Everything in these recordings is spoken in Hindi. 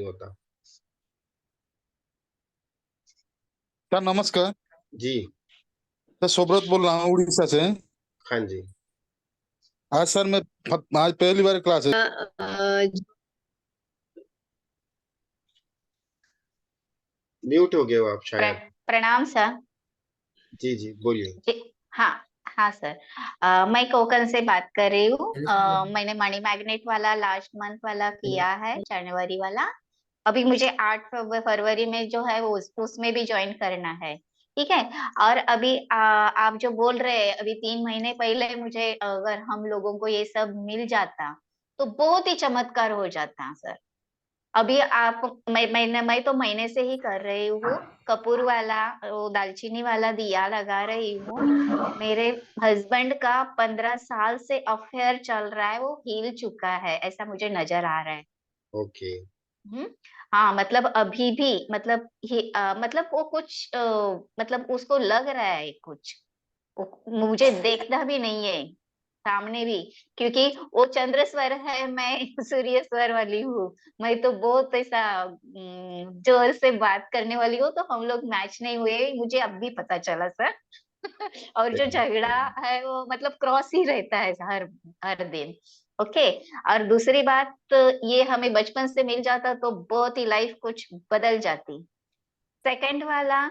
नहीं होता। सर नमस्कार। जी। सर सुब्रत बोल रहा हूँ उड़ीसा से। हाँ जी। आज सर मैं आज पहली बार क्लास है। म्यूट हो गए हो आप प्र, शायद। प्रणाम सर। जी जी बोलिए। जी, हाँ। हाँ सर। मैं कोकण से बात कर रही हूँ। मैंने मनी मैग्नेट वाला लास्ट मंथ वाला किया है, जनवरी वाला। अभी मुझे 8 फरवरी में जो है वो उसमें भी ज्वाइन करना है। ठीक है। और अभी आप जो बोल रहे हैं, अभी 3 महीने पहले मुझे अगर हम लोगों को ये सब मिल जाता तो बहुत ही चमत्कार हो जाता सर। अभी आप मैं तो महीने से ही कर रही हूँ। कपूर वाला, वो दालचीनी वाला दिया लगा रही हूँ। मेरे हस्बैंड का 15 साल से अफेयर चल रहा है, वो हिल चुका है, ऐसा मुझे नजर आ रहा है। ओके। हम्म। हाँ, मतलब अभी भी, मतलब मतलब वो कुछ मतलब उसको लग रहा है कुछ। मुझे देखना भी नहीं है सामने भी, क्योंकि वो चंद्र स्वर है, मैं सूर्य स्वर वाली हूँ। मैं तो बहुत ऐसा जोर से बात करने वाली हूँ, तो हम लोग मैच नहीं हुए, मुझे अब भी पता चला सर। और जो झगड़ा है वो मतलब क्रॉस ही रहता है हर हर दिन। ओके। और दूसरी बात, ये हमें बचपन से मिल जाता तो बहुत ही लाइफ कुछ बदल जाती। सेकंड वाला,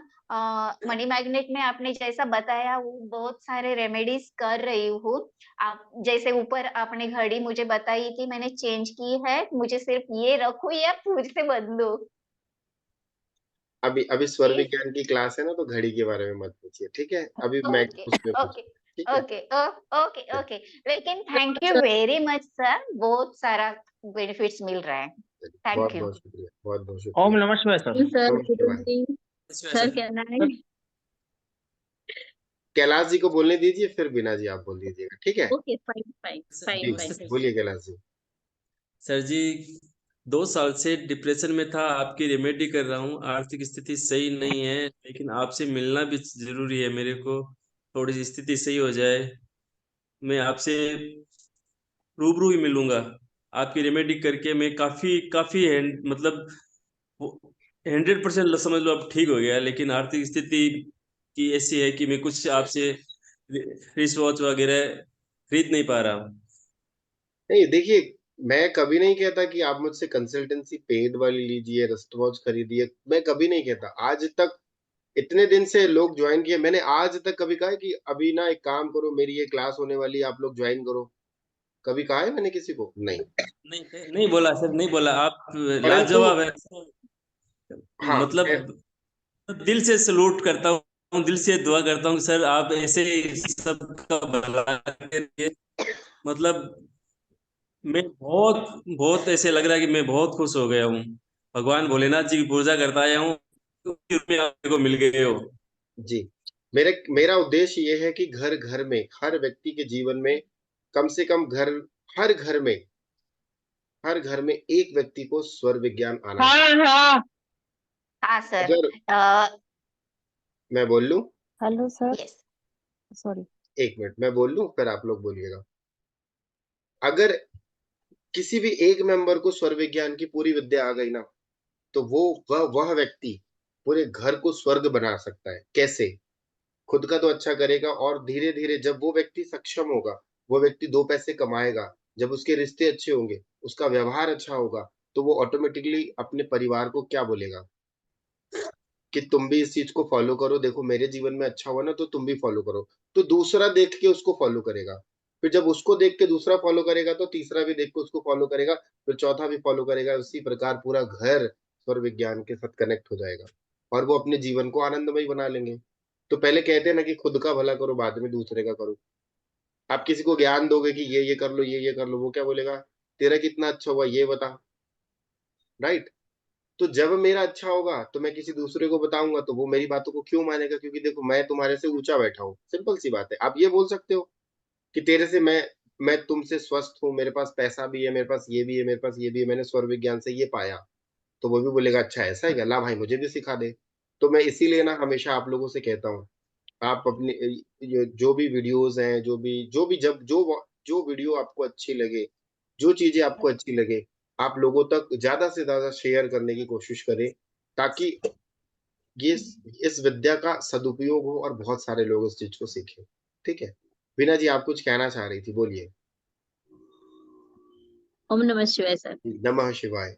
मनी मैग्नेट में आपने जैसा बताया वो बहुत सारे रेमेडीज कर रही हूँ। आप जैसे ऊपर आपने घड़ी मुझे बताई थी, मैंने चेंज की है, मुझे सिर्फ ये रखूं या फिर से बदलूं? अभी अभी स्वर प्लीज। विज्ञान की क्लास है ना, तो घड़ी के बारे में मत पूछिए, ठीक है? अभी मैं ओके। उसमें ओके। पूछूँ, ठीक है? ओके। ओके। ओके। लेकिन thank you very much sir, बहुत सारा बेनिफिट्स मिल रहा है। बहुत थैंक यू। बहुत शुक्रिया, बहुत बहुत ओम शुक्रिया। नमः शिवाय सर। सर गुड नमस्ते भाई। इवनिंग। सर कहना है। सर कैलाश जी को बोलने दीजिए, फिर बीना जी आप बोल दीजिएगा, ठीक है? ओके फाइन फाइन फाइन जी फाइन। बोलिए कैलाश जी। सर जी, 2 साल से डिप्रेशन में था, आपकी रेमेडी कर रहा हूँ। आर्थिक स्थिति सही नहीं है, लेकिन आपसे मिलना भी जरूरी है मेरे को। थोड़ी सी स्थिति सही हो जाए, मैं आपसे रूबरू ही मिलूंगा। आपकी रेमेडी करके मैं काफी काफी मतलब 100% समझ लो अब ठीक हो गया, लेकिन आर्थिक स्थिति की ऐसी है कि मैं कुछ आपसे रिस्ट वॉच वगैरह खरीद नहीं पा रहा हूँ। नहीं देखिए, मैं कभी नहीं कहता कि आप मुझसे कंसल्टेंसी पेड वाली लीजिए, रिस्ट वॉच खरीदिए, मैं कभी नहीं कहता। आज तक इतने दिन से लोग ज्वाइन किए, मैंने आज तक कभी कहा है कि अभी ना एक काम करो, मेरी ये क्लास होने वाली है, आप लोग ज्वाइन करो? कभी कहा है मैंने किसी को? नहीं। नहीं नहीं बोला सर, नहीं बोला आप। परंतु लाजवाब है। हाँ मतलब दिल से सलूट करता हूँ, दिल से दुआ करता हूँ कि सर आप ऐसे ही सबका भला करिए। मतलब मैं बहुत बहुत ऐसे लग रहा है कि मैं बहुत खुश हो गया हूँ। भगवान भोलेनाथ जी की पूजा करता आया हूँ, उसी रूप में आप को मिल गए हो। जी, मेरे मेरा उद्देश्य ये है कि घर घर में, हर व्यक्ति के जीवन में, कम से कम हर घर में, हर घर में एक व्यक्ति को स्वर विज्ञान आना चाहिए। हाँ हाँ। हाँ सर। अगर मैं बोल लूं, hello sir. Yes. Sorry. 1 minute मैं बोल लूं, फिर आप लोग बोलिएगा। अगर किसी भी एक मेंबर को स्वर विज्ञान की पूरी विद्या आ गई ना, तो वह व्यक्ति पूरे घर को स्वर्ग बना सकता है। कैसे? खुद का तो अच्छा करेगा, और धीरे धीरे जब वो व्यक्ति सक्षम होगा, वो व्यक्ति 2 पैसे कमाएगा, जब उसके रिश्ते अच्छे होंगे, उसका व्यवहार अच्छा होगा, तो वो ऑटोमेटिकली अपने परिवार को क्या बोलेगा कि तुम भी इस चीज को फॉलो करो, देखो मेरे जीवन में अच्छा हुआ ना, तो तुम भी फॉलो करो। तो दूसरा देख के उसको फॉलो करेगा। फिर जब उसको देख के दूसरा फॉलो करेगा, तो तीसरा भी देख के उसको फॉलो करेगा, फिर चौथा भी फॉलो करेगा। उसी प्रकार पूरा घर स्वर विज्ञान के साथ कनेक्ट हो जाएगा, और वो अपने जीवन को आनंदमय बना लेंगे। तो पहले कहते हैं ना कि खुद का भला करो, बाद में दूसरे का करो। आप किसी को ज्ञान दोगे कि ये कर लो, ये कर लो, वो क्या बोलेगा? तेरा कितना अच्छा हुआ ये बता। राइट? तो जब मेरा अच्छा होगा, तो मैं किसी दूसरे को बताऊंगा, तो वो मेरी बातों को क्यों मानेगा? क्योंकि देखो, मैं तुम्हारे से ऊंचा बैठा हूँ। सिंपल सी बात है। आप ये बोल सकते हो कि तेरे से मैं तुमसे स्वस्थ हूँ, मेरे पास पैसा भी है, मेरे पास ये भी है, मेरे पास ये भी है, मैंने स्वर विज्ञान से ये पाया। तो वो भी बोलेगा अच्छा ऐसा है क्या, ला भाई मुझे भी सिखा दे। तो मैं इसीलिए ना हमेशा आप लोगों से कहता हूँ, आप अपने ये जो भी वीडियोस हैं, जो भी जब जो जो वीडियो आपको अच्छी लगे, जो चीजें आपको अच्छी लगे, आप लोगों तक ज्यादा से ज्यादा शेयर करने की कोशिश करें, ताकि ये इस विद्या का सदुपयोग हो और बहुत सारे लोग इस चीज को सीखें। ठीक है, बीना जी आप कुछ कहना चाह रही थी, बोलिए। ओम नमः शिवाय सर। नमः शिवाय।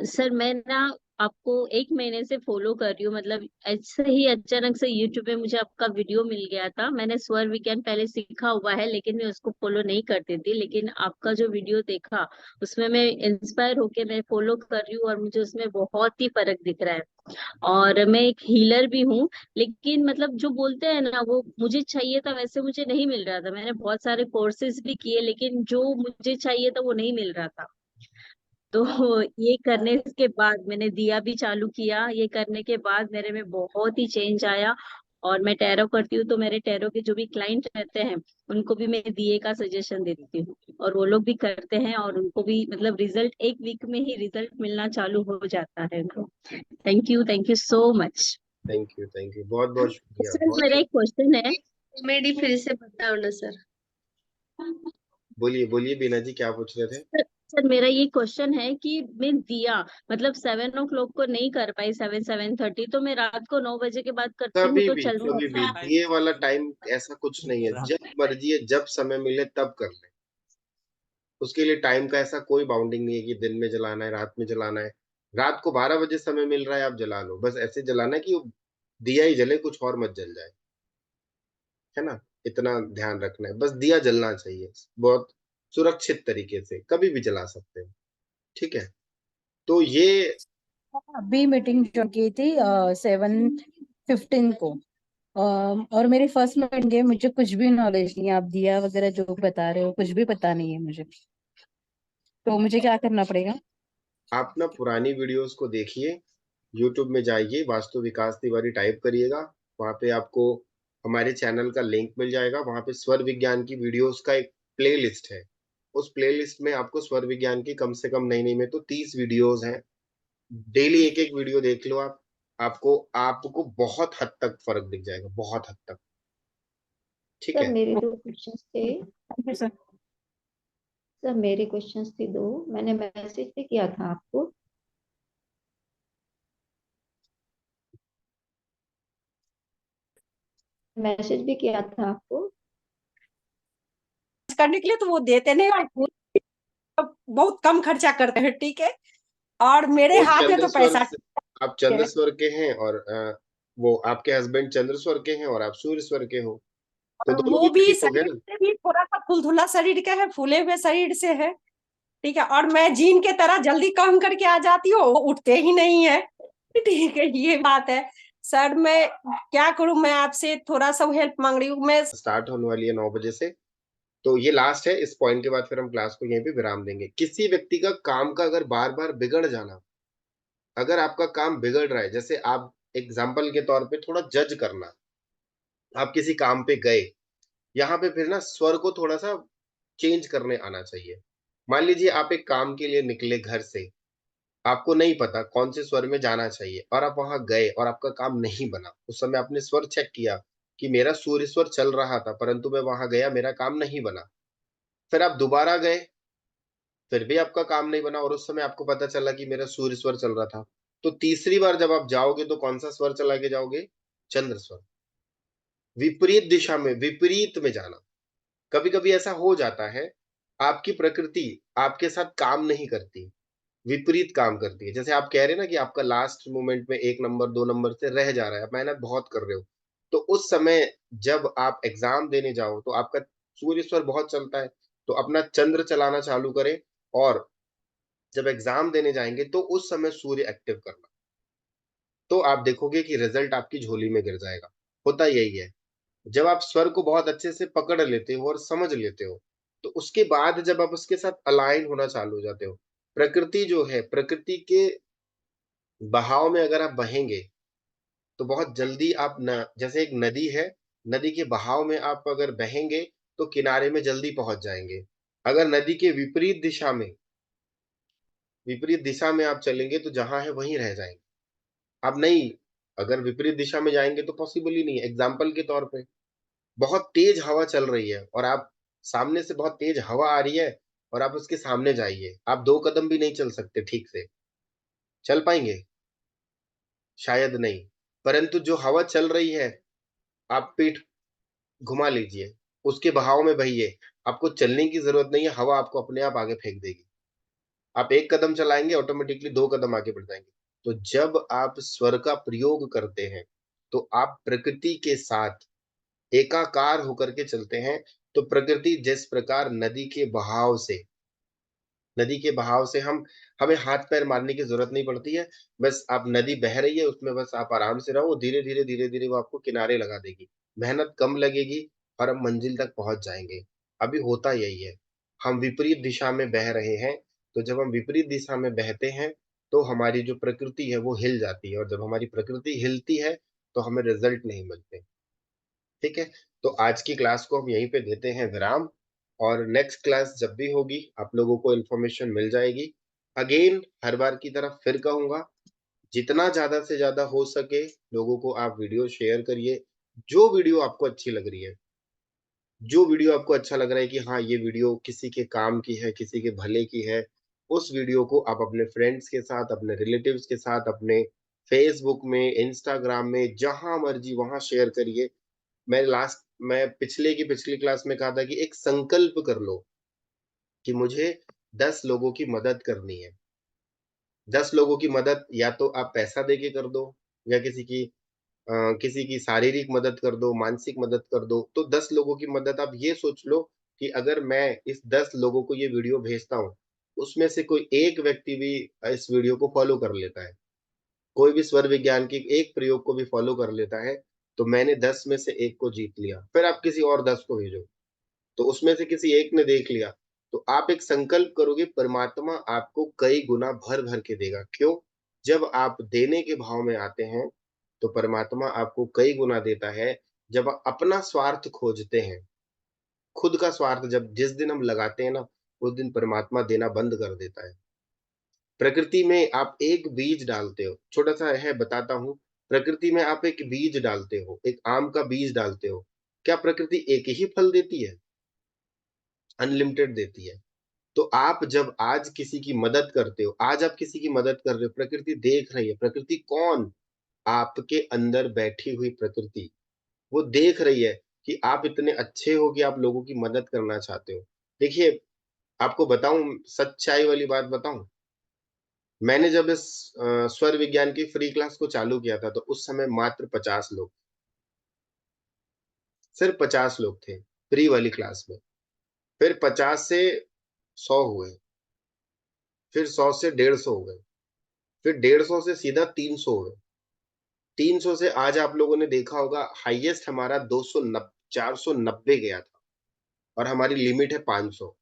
सर मैं ना आपको 1 महीने से फॉलो कर रही हूँ, मतलब ऐसे ही अचानक से यूट्यूब पे मुझे आपका वीडियो मिल गया था। मैंने स्वर विज्ञान पहले सीखा हुआ है, लेकिन मैं उसको फॉलो नहीं करती थी। लेकिन आपका जो वीडियो देखा उसमें मैं इंस्पायर होके मैं फॉलो कर रही हूँ, और मुझे उसमें बहुत ही फर्क दिख रहा है। और मैं एक हीलर भी हूँ, लेकिन मतलब जो बोलते हैं ना, वो मुझे चाहिए था वैसे मुझे नहीं मिल रहा था। मैंने बहुत सारे कोर्सेज भी किए, लेकिन जो मुझे चाहिए था वो नहीं मिल रहा था। तो ये करने के बाद मैंने दिया भी चालू किया। ये करने के बाद मेरे में बहुत ही चेंज आया। और मैं टैरो करती हूँ, तो मेरे टैरो के जो भी क्लाइंट रहते हैं उनको भी मैं दिए का सजेशन देती हूँ, और वो लोग भी करते हैं, और उनको भी मतलब रिजल्ट 1 वीक में ही रिजल्ट मिलना चालू हो जाता है उनको। Thank you so much. Thank you, बहुत बहुत शुक्रिया, सर बहुत। मेरा एक क्वेश्चन है। कॉमेडी फिर से बताओ ना सर। बोलिए बोलिए बीना जी, क्या पूछ रहे थे? सर मेरा ये क्वेश्चन है कि मैं दिया मतलब 7 o'clock को नहीं कर पाई, 7-7:30, तो मैं रात को 9 बजे के बाद करती हूँ तो चल कभी भी सकता है? दिए वाला टाइम ऐसा कुछ नहीं है, जब मर्जी है, जब समय मिले तब कर ले। उसके लिए टाइम का ऐसा कोई बाउंडिंग नहीं है कि दिन में जलाना है, रात में जलाना है। रात को 12 बजे समय मिल रहा है, आप जला लो, बस ऐसे जलाना है कि वो दिया ही जले, कुछ और मत जल जाए, है ना। इतना ध्यान रखना है, बस दिया जलना चाहिए, बहुत सुरक्षित तरीके से कभी भी जला सकते हैं। ठीक है, तो ये अभी मीटिंग जो की थी 7:15 को, और मेरी फर्स्ट मीटिंग है। मुझे कुछ भी नॉलेज नहीं है, आप दिया वगैरह जो बता रहे हो कुछ भी पता नहीं है मुझे। तो मुझे क्या करना पड़ेगा? आप ना पुरानी वीडियोस को देखिए, यूट्यूब में जाइए, वास्तु विकास तिवारी टाइप करिएगा, वहां पे आपको हमारे चैनल का लिंक मिल जाएगा। वहां पे स्वर विज्ञान की वीडियोस का एक प्ले लिस्ट है। उस प्ले लिस्ट में आपको स्वर विज्ञान की कम से कम नहीं नहीं में तो 30 वीडियोस हैं। डेली एक एक वीडियो देख लो आप, आपको आपको बहुत हद तक फर्क दिख जाएगा, बहुत हद तक। ठीक सर है, मेरे 2 क्वेश्चंस थे। सर सर मेरे क्वेश्चंस थे 2, मैंने मैसेज भी किया था आपको। मैसेज भी किया था आपको। करने के लिए तो वो देते नहीं, और बहुत कम खर्चा करते हैं। ठीक है, और मेरे वो हाथ में तो चंद्रस्वर पैसा आप है। चंद्रस्वर के हैं, और वो आपके हस्बैंड चंद्रस्वर के हैं और आप सूर्य स्वर के हो, तो और दोनों वो भी विपरीत हो गए शरीर ना। से भी थोड़ा सा फुलधुला शरीर का है, फूले हुए शरीर से है। ठीक है, और मैं जीन के तरह जल्दी काम करके आ जाती हूँ, वो उठते ही नहीं है। ठीक है, ये बात है। सर मैं क्या करूं, मैं आपसे थोड़ा सा हेल्प मांग रही हूँ मैं। स्टार्ट होने वाली है 9 बजे से, तो ये लास्ट है। इस पॉइंट के बाद फिर हम क्लास को यहीं पे विराम देंगे। किसी व्यक्ति का काम का अगर बार बार बिगड़ जाना, अगर आपका काम बिगड़ रहा है, जैसे आप एग्जाम्पल के तौर पे थोड़ा जज करना, आप किसी काम पे गए, यहाँ पे फिर ना स्वर को थोड़ा सा चेंज करने आना चाहिए। मान लीजिए आप एक काम के लिए निकले घर से, आपको नहीं पता कौन से स्वर में जाना चाहिए, और आप वहां गए और आपका काम नहीं बना। उस समय आपने स्वर चेक किया कि मेरा सूर्य स्वर चल रहा था, परंतु मैं वहां गया, मेरा काम नहीं बना। फिर आप दोबारा गए, फिर भी आपका काम नहीं बना, और उस समय आपको पता चला कि मेरा सूर्य स्वर चल रहा था। तो तीसरी बार जब आप जाओगे तो कौन सा स्वर चला के जाओगे? चंद्र स्वर। विपरीत दिशा में, विपरीत में जाना। कभी कभी ऐसा हो जाता है, आपकी प्रकृति आपके साथ काम नहीं करती, विपरीत काम करती है। जैसे आप कह रहे हैं ना कि आपका लास्ट मोमेंट में 1 नंबर 2 नंबर से रह जा रहा है, आप मेहनत बहुत कर रहे हो, तो उस समय जब आप एग्जाम देने जाओ तो आपका सूर्य स्वर बहुत चलता है, तो अपना चंद्र चलाना चालू करें, और जब एग्जाम देने जाएंगे तो उस समय सूर्य एक्टिव करना, तो आप देखोगे कि रिजल्ट आपकी झोली में गिर जाएगा। होता यही है, जब आप स्वर को बहुत अच्छे से पकड़ लेते हो और समझ लेते हो, तो उसके बाद जब आप उसके साथ अलाइन होना चालू हो जाते हो, प्रकृति जो है, प्रकृति के बहाव में अगर आप बहेंगे तो बहुत जल्दी आप न, जैसे एक नदी है, नदी के बहाव में आप अगर बहेंगे तो किनारे में जल्दी पहुंच जाएंगे। अगर नदी के विपरीत दिशा में आप चलेंगे तो जहां है वहीं रह जाएंगे। आप नहीं, अगर विपरीत दिशा में जाएंगे तो पॉसिबल ही नहीं है। एग्जाम्पल के तौर पे बहुत तेज हवा चल रही है और आप, सामने से बहुत तेज हवा आ रही है, और आप उसके सामने जाइए, आप 2 कदम भी नहीं चल सकते ठीक से। चल पाएंगे? शायद नहीं। परंतु जो हवा चल रही है, आप पीठ घुमा लीजिए, उसके बहाव में बहिए, आपको चलने की जरूरत नहीं है, हवा आपको अपने आप आगे फेंक देगी। आप 1 कदम चलाएंगे, ऑटोमेटिकली 2 कदम आगे बढ़ जाएंगे। तो जब आप स्वर का प्रयोग करते हैं, तो आप प्रकृति के साथ एकाकार होकर के चलते हैं। तो प्रकृति जिस प्रकार नदी के बहाव से हमें हाथ पैर मारने की जरूरत नहीं पड़ती है। बस आप, नदी बह रही है, उसमें बस आप आराम से रहो, धीरे धीरे वो आपको किनारे लगा देगी। मेहनत कम लगेगी और हम मंजिल तक पहुंच जाएंगे। अभी होता यही है, हम विपरीत दिशा में बह रहे हैं। तो जब हम विपरीत दिशा में बहते हैं, तो हमारी जो प्रकृति है वो हिल जाती है, और जब हमारी प्रकृति हिलती है, तो हमें रिजल्ट नहीं मिलते। ठीक है, तो आज की क्लास को हम यहीं पे देते हैं विराम, और नेक्स्ट क्लास जब भी होगी आप लोगों को इन्फॉर्मेशन मिल जाएगी। अगेन हर बार की तरह फिर कहूंगा, जितना ज्यादा से ज्यादा हो सके लोगों को आप वीडियो शेयर करिए। जो वीडियो आपको अच्छी लग रही है, जो वीडियो आपको अच्छा लग रहा है कि हाँ ये वीडियो किसी के काम की है, किसी के भले की है, उस वीडियो को आप अपने फ्रेंड्स के साथ, अपने रिलेटिव्स के साथ, अपने फेसबुक में, इंस्टाग्राम में, जहां मर्जी वहां शेयर करिए। मैं पिछली क्लास में कहा था कि एक संकल्प कर लो कि मुझे 10 लोगों की मदद करनी है। 10 लोगों की मदद या तो आप पैसा देके कर दो, या किसी की शारीरिक मदद कर दो, मानसिक मदद कर दो। तो 10 लोगों की मदद, आप ये सोच लो कि अगर मैं इस 10 लोगों को ये वीडियो भेजता हूँ, उसमें से कोई एक व्यक्ति भी इस वीडियो को फॉलो कर लेता है, कोई भी स्वर विज्ञान के एक प्रयोग को भी फॉलो कर लेता है, तो मैंने 10 में से एक को जीत लिया। फिर आप किसी और 10 को भेजो, तो उसमें से किसी एक ने देख लिया, तो आप एक संकल्प करोगे, परमात्मा आपको कई गुना भर भर के देगा। क्यों? जब आप देने के भाव में आते हैं, तो परमात्मा आपको कई गुना देता है। जब आप अपना स्वार्थ खोजते हैं, खुद का स्वार्थ जब जिस दिन हम लगाते हैं ना, उस दिन परमात्मा देना बंद कर देता है। प्रकृति में आप एक बीज डालते हो, छोटा सा है बताता हूँ। प्रकृति में आप एक बीज डालते हो, एक आम का बीज डालते हो, क्या प्रकृति एक ही फल देती है? अनलिमिटेड देती है। तो आप जब आज किसी की मदद करते हो, आज आप किसी की मदद कर रहे हो, प्रकृति देख रही है। प्रकृति कौन? आपके अंदर बैठी हुई प्रकृति, वो देख रही है कि आप इतने अच्छे हो कि आप लोगों की मदद करना चाहते हो। देखिए, आपको बताऊं, सच्चाई वाली बात बताऊं, मैंने जब इस स्वर विज्ञान की फ्री क्लास को चालू किया था, तो उस समय मात्र 50 लोग, सिर्फ 50 लोग थे फ्री वाली क्लास में। फिर 50 से 100 हुए, फिर 100 से 150 हो गए, फिर 150 से सीधा 300 हो गए। 300 से आज आप लोगों ने देखा होगा, हाईएस्ट हमारा 490 गया था, और हमारी लिमिट है 500।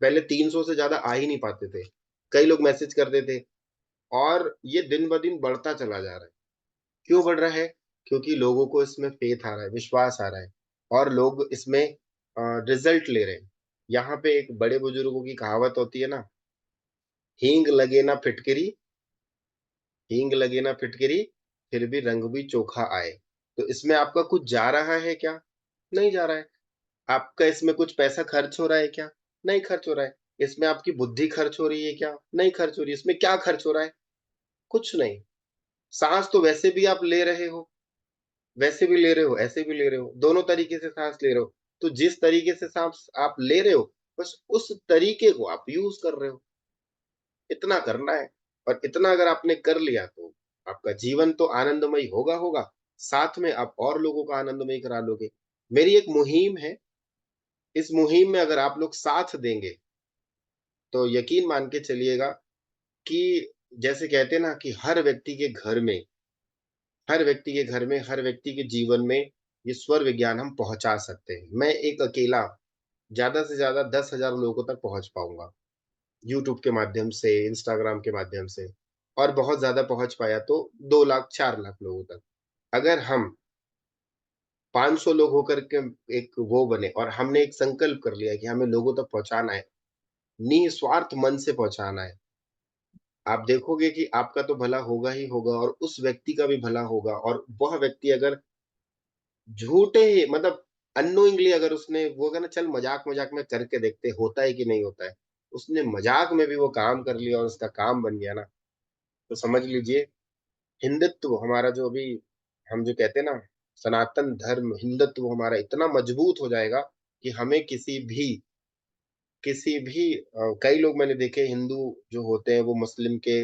पहले 300 से ज्यादा आ ही नहीं पाते थे, कई लोग मैसेज करते थे, और ये दिन ब दिन बढ़ता चला जा रहा है। क्यों बढ़ रहा है? क्योंकि लोगों को इसमें फेथ आ रहा है, विश्वास आ रहा है, और लोग इसमें रिजल्ट ले रहे हैं। यहाँ पे एक बड़े बुजुर्गों की कहावत होती है ना, हींग लगे ना फिटकरी, हींग लगे ना फिटकरी, फिर भी रंग भी चोखा आए। तो इसमें आपका कुछ जा रहा है क्या? नहीं जा रहा है। आपका इसमें कुछ पैसा खर्च हो रहा है क्या? नहीं खर्च हो रहा है। इसमें आपकी बुद्धि खर्च हो रही है क्या? नहीं खर्च हो रही है। इसमें क्या खर्च हो रहा है? कुछ नहीं। सांस तो वैसे भी आप ले रहे हो, वैसे भी ले रहे हो, ऐसे भी ले रहे हो, दोनों तरीके से सांस ले रहे हो। तो जिस तरीके से सांस आप ले रहे हो, बस उस तरीके को आप यूज कर रहे हो। इतना करना है, और इतना अगर आपने कर लिया, तो आपका जीवन तो आनंदमय होगा होगा, साथ में आप और लोगों का आनंदमय करा लोगे। मेरी एक मुहिम है, इस मुहिम में अगर आप लोग साथ देंगे, तो यकीन मान के चलिएगा कि जैसे कहते हैं ना कि हर व्यक्ति के जीवन में ये स्वर विज्ञान हम पहुंचा सकते हैं। मैं एक अकेला ज्यादा से ज्यादा 10,000 लोगों तक पहुंच पाऊंगा, यूट्यूब के माध्यम से, इंस्टाग्राम के माध्यम से, और बहुत ज्यादा पहुंच पाया तो 2 लाख 4 लाख लोगों तक। अगर हम 500 लोग होकर के एक वो बने, और हमने एक संकल्प कर लिया कि हमें लोगों तक पहुंचाना है, निस्वार्थ मन से पहुंचाना है, आप देखोगे कि आपका तो भला होगा ही होगा, और उस व्यक्ति का भी भला होगा। और वह व्यक्ति अगर झूठे ही, मतलब अननोइंगली, अगर उसने वो, अगर ना चल मजाक मजाक में करके देखते होता है कि नहीं होता है, उसने मजाक में भी वो काम कर लिया और उसका काम बन गया ना, तो समझ लीजिए हिंदुत्व हमारा जो अभी हम जो कहते हैं ना, सनातन धर्म हिंदुत्व हमारा इतना मजबूत हो जाएगा कि हमें किसी भी कई लोग मैंने देखे हिंदू जो होते हैं वो मुस्लिम के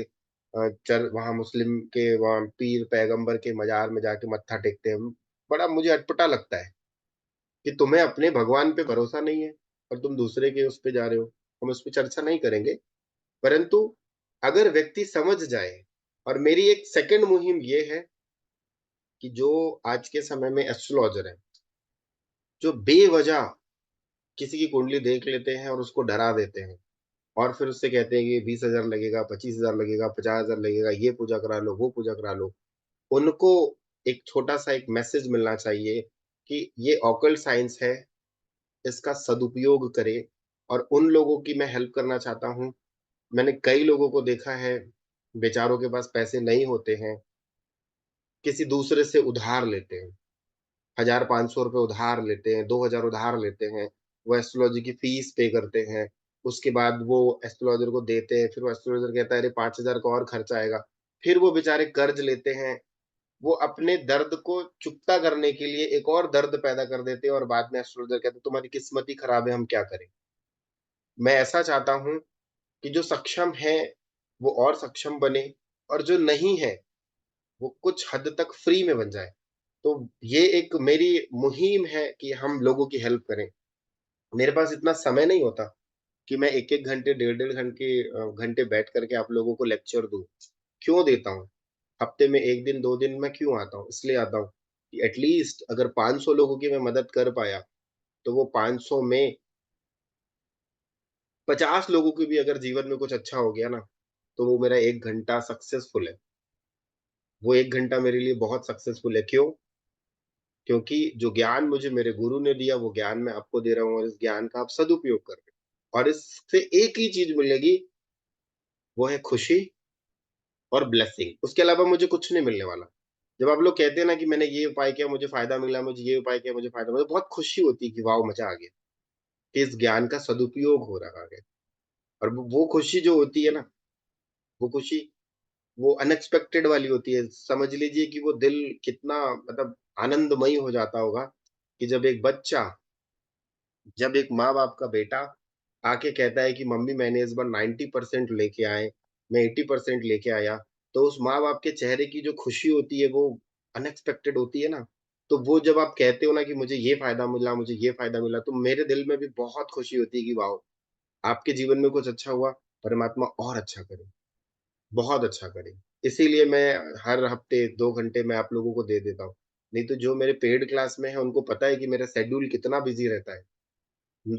वहां मुस्लिम के वहां पीर पैगंबर के मजार में जाके मत्था टेकते हैं। बड़ा मुझे अटपटा लगता है कि तुम्हें अपने भगवान पे भरोसा नहीं है और तुम दूसरे के उस पे जा रहे हो। हम उस पे चर्चा नहीं करेंगे, परंतु अगर व्यक्ति समझ जाए, और मेरी एक सेकंड मुहिम ये है कि जो आज के समय में एस्ट्रोलॉजर है जो बेवजह किसी की कुंडली देख लेते हैं और उसको डरा देते हैं और फिर उससे कहते हैं कि 20,000 लगेगा, 25,000 लगेगा, 50,000 लगेगा, ये पूजा करा लो, वो पूजा करा लो, उनको एक छोटा सा एक मैसेज मिलना चाहिए कि ये ऑकल्ट साइंस है, इसका सदुपयोग करे। और उन लोगों की मैं हेल्प करना चाहता हूँ। मैंने कई लोगों को देखा है बेचारों के पास पैसे नहीं होते हैं, किसी दूसरे से उधार लेते हैं, 1,000-500 रुपए उधार लेते हैं, 2,000 उधार लेते हैं, वो एस्ट्रोलॉजी की फीस पे करते हैं, उसके बाद वो एस्ट्रोलॉजर को देते हैं, फिर वो एस्ट्रोलॉजर कहता है अरे 5,000 का और खर्चा आएगा, फिर वो बेचारे कर्ज लेते हैं, वो अपने दर्द को चुकता करने के लिए एक और दर्द पैदा कर देते हैं और बाद में एस्ट्रोलॉजर कहते हैं तुम्हारी किस्मत ही खराब है, हम क्या करें। मैं ऐसा चाहता हूँ कि जो सक्षम है वो और सक्षम बने, और जो नहीं है वो कुछ हद तक फ्री में बन जाए। तो ये एक मेरी मुहिम है कि हम लोगों की हेल्प करें। मेरे पास इतना समय नहीं होता कि मैं 1-1 घंटे, डेढ़-डेढ़ घंटे बैठ करके आप लोगों को लेक्चर दूँ। क्यों देता हूँ? हफ्ते में 1 दिन, 2 दिन मैं क्यों आता हूँ? इसलिए आता हूँ कि एटलीस्ट अगर 500 लोगों की मैं मदद कर पाया, तो वो 500 में 50 लोगों के भी अगर जीवन में कुछ अच्छा हो गया ना, तो वो मेरा 1 घंटा सक्सेसफुल है। वो 1 घंटा मेरे लिए बहुत सक्सेसफुल है। क्यों? क्योंकि जो ज्ञान मुझे मेरे गुरु ने दिया, वो ज्ञान मैं आपको दे रहा हूँ और इस ज्ञान का आप सदुपयोग कर रहे हो। और इससे एक ही चीज़ मिलेगी, वो है खुशी और ब्लेसिंग। उसके अलावा मुझे कुछ नहीं मिलने वाला। जब आप लोग कहते हैं ना कि मैंने ये उपाय किया, मुझे फ़ायदा मिला, मुझे ये उपाय किया, मुझे फ़ायदा मिला, बहुत खुशी होती है कि वाओ! मज़ा आ गया, कि इस ज्ञान का सदुपयोग हो रहा है। और वो खुशी जो होती है ना, वो खुशी वो अनएक्सपेक्टेड वाली होती है। समझ लीजिए कि वो दिल कितना मतलब आनंदमयी हो जाता होगा कि जब एक माँ-बाप का बेटा आके कहता है कि मम्मी मैंने इस बार 90% लेके आए, मैं 80% लेके आया, तो उस माँ-बाप के चेहरे की जो खुशी होती है वो अनएक्सपेक्टेड होती है ना। तो वो जब आप कहते हो ना कि मुझे ये फ़ायदा मिला, मुझे ये फ़ायदा मिला, तो मेरे दिल में भी बहुत खुशी होती है कि वाओ! आपके जीवन में कुछ अच्छा हुआ, परमात्मा और अच्छा करे, बहुत अच्छा करे। इसीलिए मैं हर हफ्ते 2 घंटे मैं आप लोगों को दे देता हूँ। नहीं तो जो मेरे पेड क्लास में है उनको पता है कि मेरा शेड्यूल कितना बिज़ी रहता है।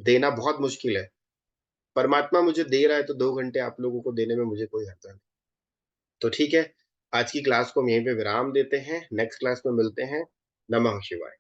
देना बहुत मुश्किल है। परमात्मा मुझे दे रहा है तो 2 घंटे आप लोगों को देने में मुझे कोई हर्ज नहीं। तो ठीक है, आज की क्लास को हम यहीं पे विराम देते हैं, नेक्स्ट क्लास में मिलते हैं। नमः शिवाय।